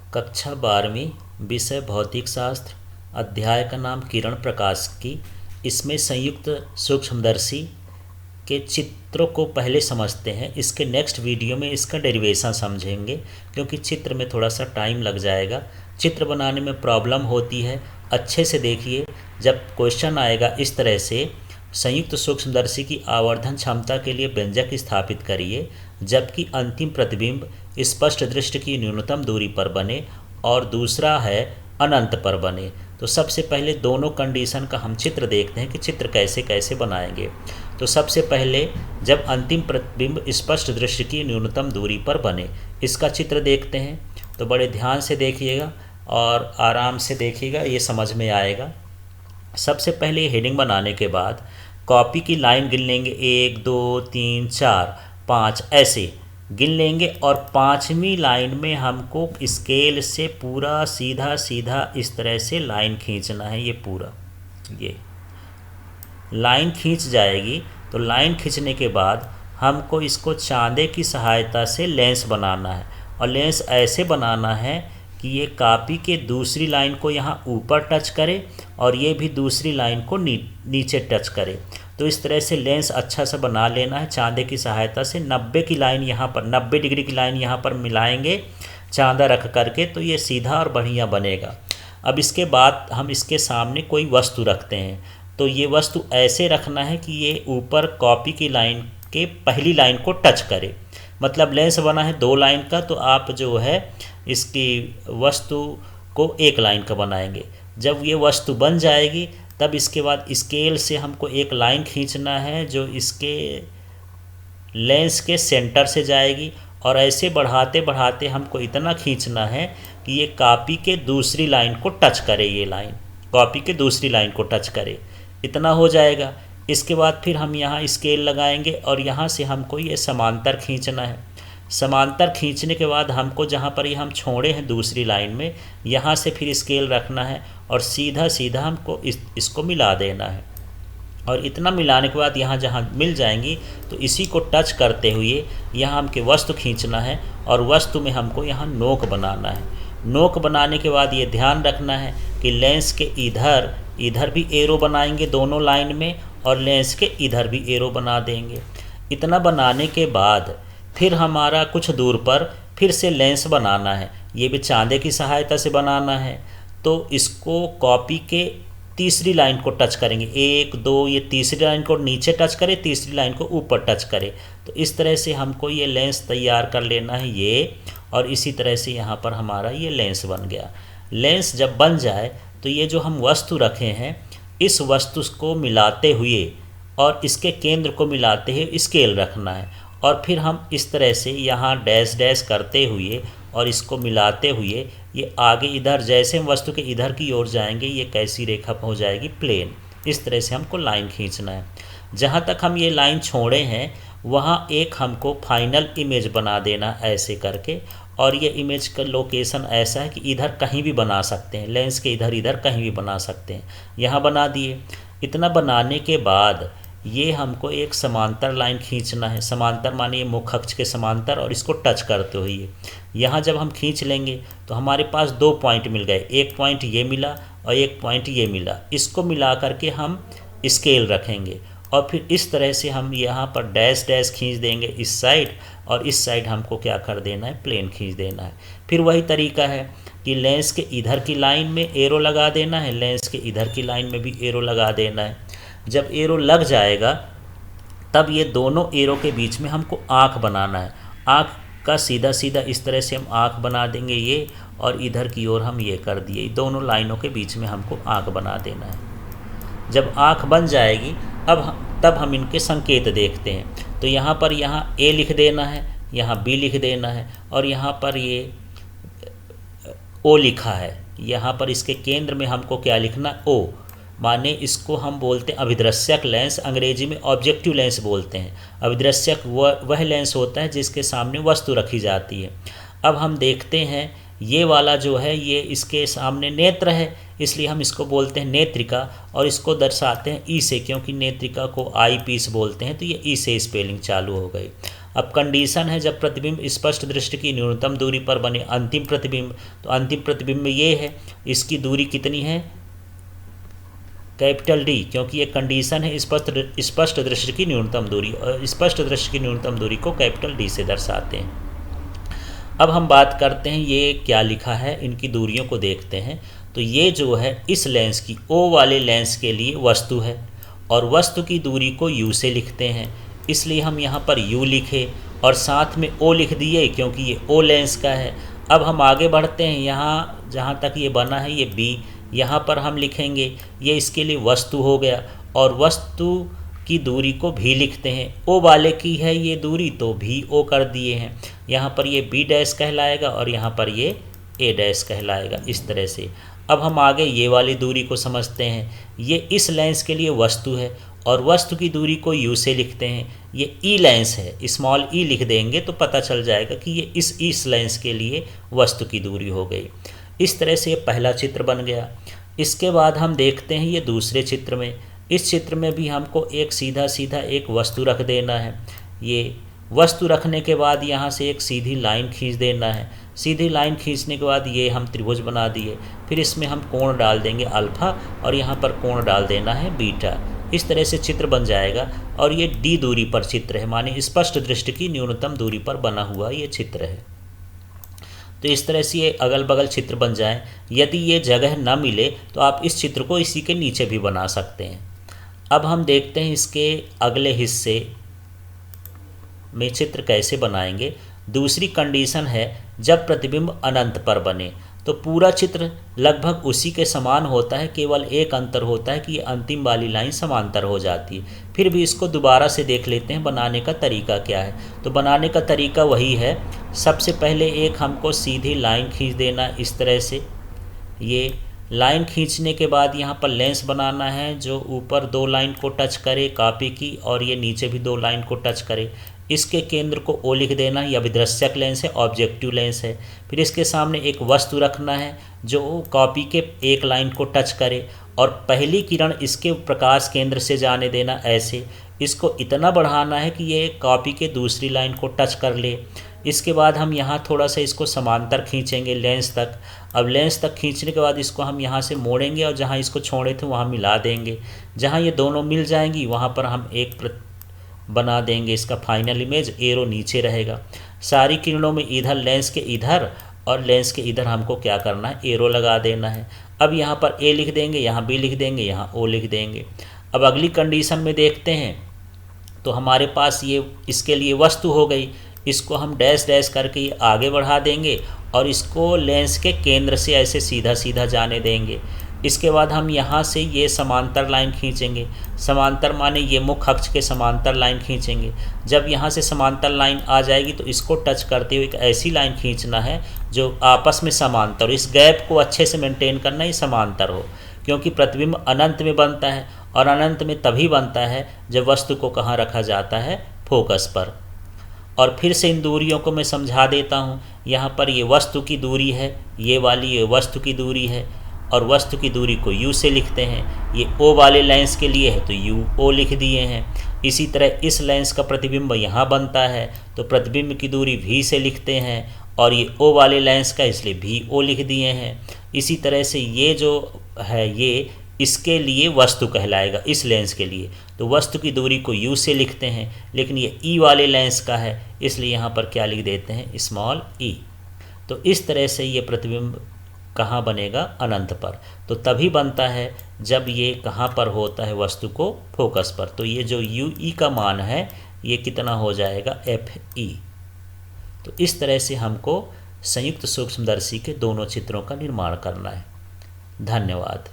कक्षा 12वीं, विषय भौतिक शास्त्र। अध्याय का नाम किरण प्रकाश की। इसमें संयुक्त सूक्ष्मदर्शी के चित्रों को पहले समझते हैं। इसके नेक्स्ट वीडियो में इसका डेरिवेशन समझेंगे, क्योंकि चित्र में थोड़ा सा टाइम लग जाएगा। चित्र बनाने में प्रॉब्लम होती है, अच्छे से देखिए। जब क्वेश्चन आएगा इस तरह से, संयुक्त सूक्ष्मदर्शी की आवर्धन क्षमता के लिए व्यंजक स्थापित करिए जबकि अंतिम प्रतिबिंब स्पष्ट दृष्टि की न्यूनतम दूरी पर बने और दूसरा है अनंत पर बने। तो सबसे पहले दोनों कंडीशन का हम चित्र देखते हैं कि चित्र कैसे कैसे बनाएंगे। तो सबसे पहले जब अंतिम प्रतिबिंब स्पष्ट दृष्टि की न्यूनतम दूरी पर बने, इसका चित्र देखते हैं। तो बड़े ध्यान से देखिएगा और आराम से देखिएगा, ये समझ में आएगा। सबसे पहले हेडिंग बनाने के बाद कॉपी की लाइन गिन लेंगे, 1 2 3 4 5 ऐसे गिन लेंगे। और 5वीं लाइन में हमको स्केल से पूरा सीधा सीधा इस तरह से लाइन खींचना है। ये पूरा ये लाइन खींच जाएगी। तो लाइन खींचने के बाद हमको इसको चांदे की सहायता से लेंस बनाना है, और लेंस ऐसे बनाना है कि ये कॉपी के दूसरी लाइन को यहाँ ऊपर टच करे और ये भी दूसरी लाइन को नीचे टच करे। तो इस तरह से लेंस अच्छा सा बना लेना है चांदे की सहायता से। 90 की लाइन यहाँ पर, 90 डिग्री की लाइन यहाँ पर मिलाएंगे चांदा रख करके, तो ये सीधा और बढ़िया बनेगा। अब इसके बाद हम इसके सामने कोई वस्तु रखते हैं। तो ये वस्तु ऐसे रखना है कि ये ऊपर कॉपी की लाइन के पहली लाइन को टच करे। मतलब लेंस बना है 2 लाइन का, तो आप जो है इसकी वस्तु को 1 लाइन का बनाएंगे। जब ये वस्तु बन जाएगी तब इसके बाद स्केल से हमको एक लाइन खींचना है जो इसके लेंस के सेंटर से जाएगी, और ऐसे बढ़ाते बढ़ाते हमको इतना खींचना है कि ये कॉपी के दूसरी लाइन को टच करे। ये लाइन कॉपी के दूसरी लाइन को टच करे, इतना हो जाएगा। इसके बाद फिर हम यहाँ स्केल लगाएंगे और यहाँ से हमको ये समांतर खींचना है। समांतर खींचने के बाद हमको जहाँ पर ये हम छोड़े हैं दूसरी लाइन में, यहाँ से फिर स्केल रखना है और सीधा सीधा हमको इसको मिला देना है। और इतना मिलाने के बाद यहाँ जहाँ मिल जाएंगी तो इसी को टच करते हुए यहाँ हमके वस्तु खींचना है, और वस्तु में हमको यहाँ नोक बनाना है। नोक बनाने के बाद ये ध्यान रखना है कि लेंस के इधर भी एरो बनाएंगे दोनों लाइन में, और लेंस के इधर भी एरो बना देंगे। इतना बनाने के बाद फिर हमारा कुछ दूर पर फिर से लेंस बनाना है। ये भी चांदे की सहायता से बनाना है। तो इसको कॉपी के तीसरी लाइन को टच करेंगे, 1 2, ये तीसरी लाइन को नीचे टच करे, तीसरी लाइन को ऊपर टच करे। तो इस तरह से हमको ये लेंस तैयार कर लेना है ये, और इसी तरह से यहाँ पर हमारा ये लेंस बन गया। लेंस जब बन जाए तो ये जो हम वस्तु रखे हैं, इस वस्तु को मिलाते हुए और इसके केंद्र को मिलाते हुए स्केल रखना है, और फिर हम इस तरह से यहाँ डैश डैश करते हुए और इसको मिलाते हुए ये आगे इधर जैसे हम वस्तु के इधर की ओर जाएंगे, ये कैसी रेखा हो जाएगी, प्लेन। इस तरह से हमको लाइन खींचना है। जहाँ तक हम ये लाइन छोड़े हैं वहाँ एक हमको फाइनल इमेज बना देना ऐसे करके, और ये इमेज का लोकेशन ऐसा है कि इधर कहीं भी बना सकते हैं, लेंस के इधर कहीं भी बना सकते हैं। यहाँ बना दिए। इतना बनाने के बाद ये हमको एक समांतर लाइन खींचना है। समांतर माने मुख अक्ष के समांतर, और इसको टच करते हुए यहाँ जब हम खींच लेंगे तो हमारे पास 2 पॉइंट मिल गए। एक पॉइंट ये मिला और एक पॉइंट ये मिला। इसको मिला करके हम स्केल रखेंगे, और फिर इस तरह से हम यहाँ पर डैश डैश खींच देंगे इस साइड, और इस साइड हमको क्या कर देना है, प्लेन खींच देना है। फिर वही तरीका है कि लेंस के इधर की लाइन में एरो लगा देना है, लेंस के इधर की लाइन में भी एरो लगा देना है। जब एरो लग जाएगा तब ये दोनों एरो के बीच में हमको आँख बनाना है। आँख का सीधा सीधा इस तरह से हम आँख बना देंगे ये, और इधर की ओर हम ये कर दिए। दोनों लाइनों के बीच में हमको आँख बना देना है। जब आँख बन जाएगी तब हम इनके संकेत देखते हैं। तो यहाँ पर ए लिख देना है, यहाँ बी लिख देना है, और यहाँ पर ये ओ लिखा है। यहाँ पर इसके केंद्र में हमको क्या लिखना, ओ, माने इसको हम बोलते हैं अभिदृश्यक लेंस, अंग्रेजी में ऑब्जेक्टिव लेंस बोलते हैं। अभिदृश्यक वह लेंस होता है जिसके सामने वस्तु रखी जाती है। अब हम देखते हैं ये वाला जो है ये इसके सामने नेत्र है, इसलिए हम इसको बोलते हैं नेत्रिका, और इसको दर्शाते हैं ई से, क्योंकि नेत्रिका को आई पीस बोलते हैं। तो ये ई से स्पेलिंग चालू हो गई। अब कंडीशन है जब प्रतिबिंब स्पष्ट दृष्टि की न्यूनतम दूरी पर बने अंतिम प्रतिबिंब, तो अंतिम प्रतिबिंब में ये है, इसकी दूरी कितनी है, कैपिटल डी, क्योंकि ये कंडीशन है स्पष्ट दृष्टि की न्यूनतम दूरी, और स्पष्ट दृष्टि की न्यूनतम दूरी को कैपिटल डी से दर्शाते हैं। अब हम बात करते हैं ये क्या लिखा है, इनकी दूरियों को देखते हैं। तो ये जो है इस लेंस की ओ वाले लेंस के लिए वस्तु है, और वस्तु की दूरी को यू से लिखते हैं, इसलिए हम यहाँ पर यू लिखे और साथ में ओ लिख दिए क्योंकि ये ओ लेंस का है। अब हम आगे बढ़ते हैं, यहाँ जहाँ तक ये बना है ये बी, यहाँ पर हम लिखेंगे ये इसके लिए वस्तु हो गया, और वस्तु की दूरी को भी लिखते हैं। ओ वाले की है ये दूरी तो भी ओ कर दिए हैं, यहाँ पर ये बी डैश कहलाएगा और यहाँ पर ये ए डैश कहलाएगा, इस तरह से। अब हम आगे ये वाली दूरी को समझते हैं, ये इस लेंस के लिए वस्तु है और वस्तु की दूरी को यू से लिखते हैं। ये ई लेंस है, स्मॉल ई लिख देंगे तो पता चल जाएगा कि ये इस लेंस के लिए वस्तु की दूरी हो गई। इस तरह से ये पहला चित्र बन गया। इसके बाद हम देखते हैं ये दूसरे चित्र में। इस चित्र में भी हमको एक सीधा सीधा एक वस्तु रख देना है। ये वस्तु रखने के बाद यहाँ से एक सीधी लाइन खींच देना है। सीधी लाइन खींचने के बाद ये हम त्रिभुज बना दिए, फिर इसमें हम कोण डाल देंगे अल्फा और यहाँ पर कोण डाल देना है बीटा। इस तरह से चित्र बन जाएगा और ये डी दूरी पर चित्र है, माने स्पष्ट दृष्टि की न्यूनतम दूरी पर बना हुआ ये चित्र है। तो इस तरह से ये अगल बगल चित्र बन जाएं। यदि ये जगह न मिले तो आप इस चित्र को इसी के नीचे भी बना सकते हैं। अब हम देखते हैं इसके अगले हिस्से में चित्र कैसे बनाएंगे। दूसरी कंडीशन है जब प्रतिबिंब अनंत पर बने, तो पूरा चित्र लगभग उसी के समान होता है, केवल एक अंतर होता है कि ये अंतिम वाली लाइन समांतर हो जाती है। फिर भी इसको दोबारा से देख लेते हैं बनाने का तरीका क्या है। तो बनाने का तरीका वही है, सबसे पहले एक हमको सीधी लाइन खींच देना इस तरह से। ये लाइन खींचने के बाद यहाँ पर लेंस बनाना है जो ऊपर दो लाइन को टच करे कॉपी की, और ये नीचे भी दो लाइन को टच करे। इसके केंद्र को ओ लिख देना, यह अभिदृश्यक लेंस है, ऑब्जेक्टिव लेंस है। फिर इसके सामने एक वस्तु रखना है जो कॉपी के एक लाइन को टच करे, और पहली किरण इसके प्रकाश केंद्र से जाने देना ऐसे। इसको इतना बढ़ाना है कि ये कॉपी के दूसरी लाइन को टच कर ले। इसके बाद हम यहाँ थोड़ा सा इसको समांतर खींचेंगे लेंस तक। अब लेंस तक खींचने के बाद इसको हम यहाँ से मोड़ेंगे और जहाँ इसको छोड़े थे वहाँ मिला देंगे। जहाँ ये दोनों मिल जाएंगी वहाँ पर हम एक बना देंगे इसका फाइनल इमेज, एरो नीचे रहेगा। सारी किरणों में इधर लेंस के इधर और लेंस के इधर हमको क्या करना है, एरो लगा देना है। अब यहाँ पर ए लिख देंगे, यहाँ बी लिख देंगे, यहाँ ओ लिख देंगे। अब अगली कंडीशन में देखते हैं, तो हमारे पास ये इसके लिए वस्तु हो गई। इसको हम डैश डैश करके ये आगे बढ़ा देंगे और इसको लेंस के केंद्र से ऐसे सीधा सीधा जाने देंगे। इसके बाद हम यहाँ से ये समांतर लाइन खींचेंगे। समांतर माने ये मुख्य अक्ष के समांतर लाइन खींचेंगे। जब यहाँ से समांतर लाइन आ जाएगी तो इसको टच करते हुए एक ऐसी लाइन खींचना है जो आपस में समांतर हो। इस गैप को अच्छे से मेंटेन करना, ये समांतर हो, क्योंकि प्रतिबिंब अनंत में बनता है और अनंत में तभी बनता है जब वस्तु को कहाँ रखा जाता है, फोकस पर। और फिर से इन दूरियों को मैं समझा देता हूँ। यहाँ पर ये वस्तु की दूरी है, ये वाली ये वस्तु की दूरी है, और वस्तु की दूरी को u से लिखते हैं। ये o वाले लेंस के लिए है तो u o लिख दिए हैं। इसी तरह इस लेंस का प्रतिबिंब यहाँ बनता है तो प्रतिबिंब की दूरी v से लिखते हैं, और ये o वाले लेंस का इसलिए भी o लिख दिए हैं। इसी तरह से ये जो है ये इसके लिए वस्तु कहलाएगा, इस लेंस के लिए तो वस्तु की दूरी को u से लिखते हैं, लेकिन ये e वाले लेंस का है इसलिए यहाँ पर क्या लिख देते हैं, स्मॉल e। तो इस तरह से ये प्रतिबिंब कहाँ बनेगा, अनंत पर। तो तभी बनता है जब ये कहाँ पर होता है, वस्तु को फोकस पर। तो ये जो यू ई का मान है ये कितना हो जाएगा, एफ ई। तो इस तरह से हमको संयुक्त सूक्ष्मदर्शी के दोनों चित्रों का निर्माण करना है। धन्यवाद।